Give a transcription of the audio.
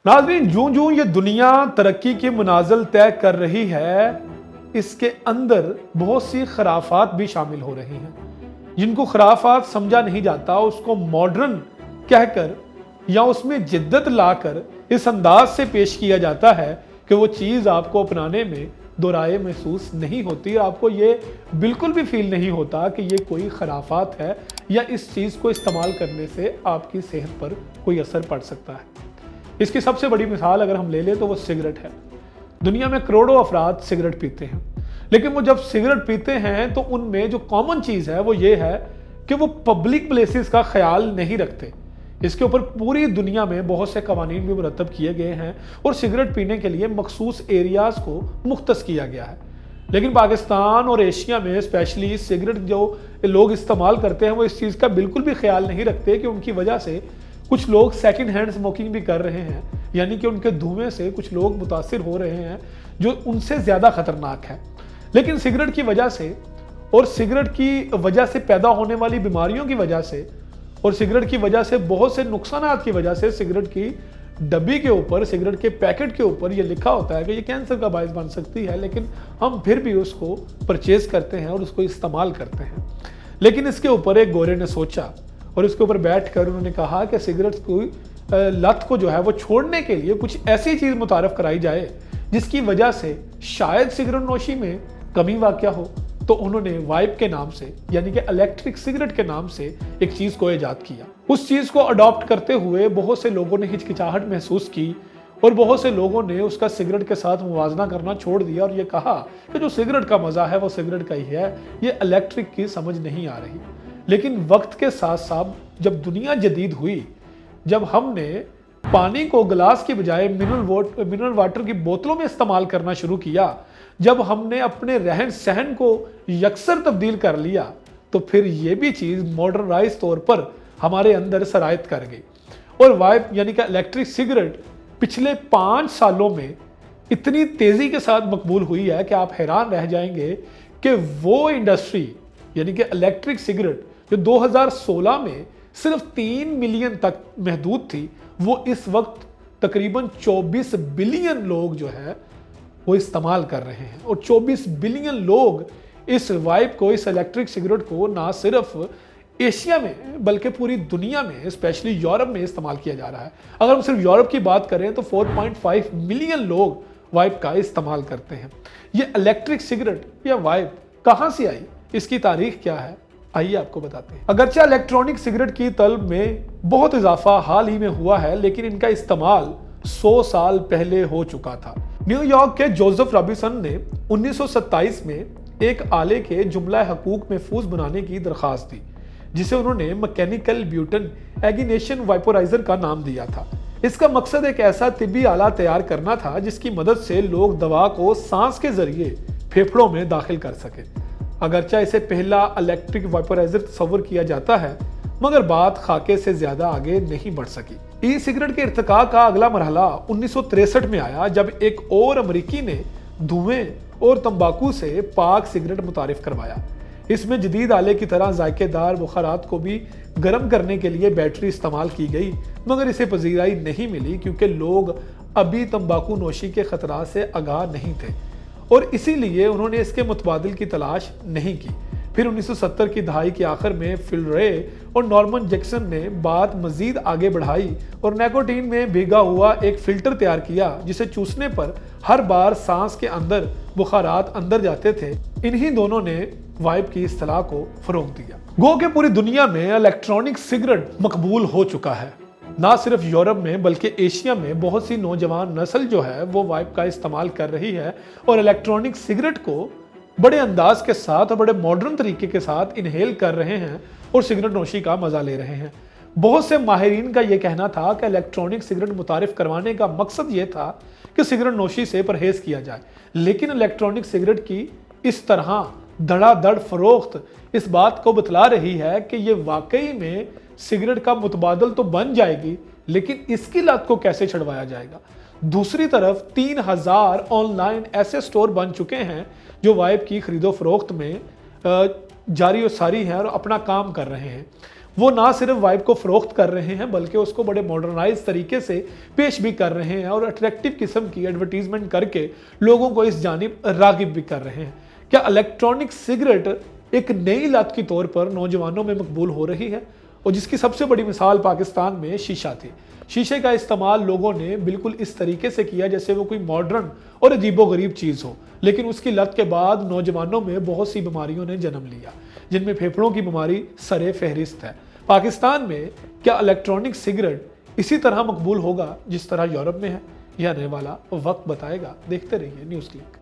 नाज़रीन, जूं जूं ये दुनिया तरक्की की मनाजिल तय कर रही है, इसके अंदर बहुत सी खराफात भी शामिल हो रही हैं। जिनको खराफात समझा नहीं जाता, उसको मॉडर्न कहकर या उसमें जिद्दत लाकर इस अंदाज से पेश किया जाता है कि वो चीज़ आपको अपनाने में दोराए महसूस नहीं होती, आपको ये बिल्कुल भी फील नहीं होता कि ये कोई खराफात है या इस चीज़ को इस्तेमाल करने से आपकी सेहत पर कोई असर पड़ सकता है। इसकी सबसे बड़ी मिसाल अगर हम ले लें तो वो सिगरेट है। दुनिया में करोड़ों अफराद सिगरेट पीते हैं, लेकिन वो जब सिगरेट पीते हैं तो उनमें जो कॉमन चीज़ है वो ये है कि वो पब्लिक प्लेसेस का ख्याल नहीं रखते। इसके ऊपर पूरी दुनिया में बहुत से कवानीन भी मुरतब किए गए हैं और सिगरेट पीने के लिए मखसूस एरियाज़ को मुख्तस किया गया है। लेकिन पाकिस्तान और एशिया में स्पेशली सिगरेट जो लोग इस्तेमाल करते हैं वो इस चीज़ का बिल्कुल भी ख्याल नहीं रखते कि उनकी वजह से कुछ लोग सेकंड हैंड स्मोकिंग भी कर रहे हैं, यानी कि उनके धुएं से कुछ लोग मुतासिर हो रहे हैं जो उनसे ज़्यादा ख़तरनाक है। लेकिन सिगरेट की वजह से और सिगरेट की वजह से पैदा होने वाली बीमारियों की वजह से और सिगरेट की वजह से बहुत से नुकसानात की वजह से सिगरेट की डब्बी के ऊपर, सिगरेट के पैकेट के ऊपर ये लिखा होता है कि ये कैंसर का बायस बन सकती है, लेकिन हम फिर भी उसको परचेज करते हैं और उसको इस्तेमाल करते हैं। लेकिन इसके ऊपर एक गोरे ने सोचा और इसके ऊपर बैठकर उन्होंने कहा कि सिगरेट की लत को जो है वो छोड़ने के लिए कुछ ऐसी चीज़ मुतारफ कराई जाए जिसकी वजह से शायद सिगरेट नोशी में कमी वाक़या हो। तो उन्होंने वाइप के नाम से, यानी कि इलेक्ट्रिक सिगरेट के नाम से एक चीज़ को ईजाद किया। उस चीज़ को अडॉप्ट करते हुए बहुत से लोगों ने हिचकिचाहट महसूस की और बहुत से लोगों ने उसका सिगरेट के साथ मुवाजना करना छोड़ दिया और ये कहा कि जो सिगरेट का मज़ा है वो सिगरेट का ही है, ये इलेक्ट्रिक की समझ नहीं आ रही। लेकिन वक्त के साथ साथ जब दुनिया जदीद हुई, जब हमने पानी को गिलास की बजाय मिनरल वाटर की बोतलों में इस्तेमाल करना शुरू किया, जब हमने अपने रहन सहन को यकसर तब्दील कर लिया, तो फिर ये भी चीज़ मॉडर्नाइज तौर पर हमारे अंदर सरायत कर गई। और वाइप यानी कि इलेक्ट्रिक सिगरेट पिछले 5 सालों में इतनी तेज़ी के साथ मकबूल हुई है कि आप हैरान रह जाएंगे कि वो इंडस्ट्री यानी कि इलेक्ट्रिक सिगरेट जो 2016 में सिर्फ 3 मिलियन तक महदूद थी, वो इस वक्त तकरीबन 24 बिलियन लोग जो है वो इस्तेमाल कर रहे हैं। और 24 बिलियन लोग इस वाइप को, इस इलेक्ट्रिक सिगरेट को ना सिर्फ एशिया में बल्कि पूरी दुनिया में, स्पेशली यूरोप में इस्तेमाल किया जा रहा है। अगर हम सिर्फ यूरोप की बात करें तो 4.5 मिलियन लोग वाइप का इस्तेमाल करते हैं। ये इलेक्ट्रिक सिगरेट या वाइप कहाँ से आई, इसकी तारीख क्या है, आइए आपको बताते हैं। अगरचे इलेक्ट्रॉनिक सिगरेट की तलब में बहुत इजाफा हाल ही में हुआ है, लेकिन इनका इस्तेमाल 100 साल पहले हो चुका था। न्यूयॉर्क के जोसेफ रॉबिन्सन ने 1927 में एक आले के जुमला हकूक महफूज बनाने की दरख्वास्त दी, जिसे उन्होंने मैकेनिकल ब्यूटन एगिनेशन वाइपोराइजर का नाम दिया था। इसका मकसद एक ऐसा तिब्बी आला तैयार करना था जिसकी मदद से लोग दवा को सांस के जरिए फेफड़ों में दाखिल कर सके। अगरचा इसे पहला इलेक्ट्रिक वाइपोराइजर तस्वर किया जाता है, मगर बात खाके से ज्यादा आगे नहीं बढ़ सकी। ई सिगरेट के इर्तिका का अगला मरहला 1963 में आया, जब एक और अमरीकी ने धुएं और तंबाकू से पाक सिगरेट मुतारिफ करवाया। इसमें जदीद आले की तरह जायकेदार बुखारात को भी गर्म करने के लिए बैटरी इस्तेमाल की गई, मगर इसे पजीराई नहीं मिली क्योंकि लोग अभी तंबाकू नोशी के खतरा से आगाह नहीं थे और इसीलिए उन्होंने इसके मुतबादिल की तलाश नहीं की। फिर 1970 की दहाई के आखिर में फिल रे और नॉर्मन जैक्सन ने बात मजीद आगे बढ़ाई और निकोटीन में भीगा हुआ एक फिल्टर तैयार किया जिसे चूसने पर हर बार सांस के अंदर बुखारात अंदर जाते थे। इन्हीं दोनों ने वाइप की इस्तिलाह को फरोग दिया। गो के पूरी दुनिया में इलेक्ट्रॉनिक सिगरेट मकबूल हो चुका है। ना सिर्फ यूरोप में बल्कि एशिया में बहुत सी नौजवान नस्ल जो है वो वाइप का इस्तेमाल कर रही है और इलेक्ट्रॉनिक सिगरेट को बड़े अंदाज के साथ और बड़े मॉडर्न तरीके के साथ इनहेल कर रहे हैं और सिगरेट नोशी का मजा ले रहे हैं। बहुत से माहिरीन का यह कहना था कि इलेक्ट्रॉनिक सिगरेट मुतारिफ करवाने का मकसद ये था कि सिगरेट नोशी से परहेज किया जाए, लेकिन इलेक्ट्रॉनिक सिगरेट की इस तरह धड़ाधड़ फरोख्त इस बात को बतला रही है कि ये वाकई में सिगरेट का मुतबादल तो बन जाएगी, लेकिन इसकी लत को कैसे छुड़वाया जाएगा। दूसरी तरफ 3000 ऑनलाइन ऐसे स्टोर बन चुके हैं जो वाइप की खरीदो फरोख्त में जारी और सारी हैं और अपना काम कर रहे हैं। वो ना सिर्फ वाइब को फरोख्त कर रहे हैं बल्कि उसको बड़े मॉडर्नाइज तरीके से पेश भी कर रहे हैं और अट्रैक्टिव किस्म की एडवर्टीजमेंट करके लोगों को इस जानिब रागिब भी कर रहे हैं। क्या इलेक्ट्रॉनिक सिगरेट एक नई लत के तौर पर नौजवानों में मकबूल हो रही है? और जिसकी सबसे बड़ी मिसाल पाकिस्तान में शीशा थी। शीशे का इस्तेमाल लोगों ने बिल्कुल इस तरीके से किया जैसे वो कोई मॉडर्न और अजीबोगरीब चीज़ हो, लेकिन उसकी लत के बाद नौजवानों में बहुत सी बीमारियों ने जन्म लिया, जिनमें फेफड़ों की बीमारी सरे फहरिस्त है। पाकिस्तान में क्या इलेक्ट्रॉनिक सिगरेट इसी तरह मकबूल होगा जिस तरह यूरोप में है? यह आने वाला वक्त बताएगा। देखते रहिए न्यूज़ क्लिक।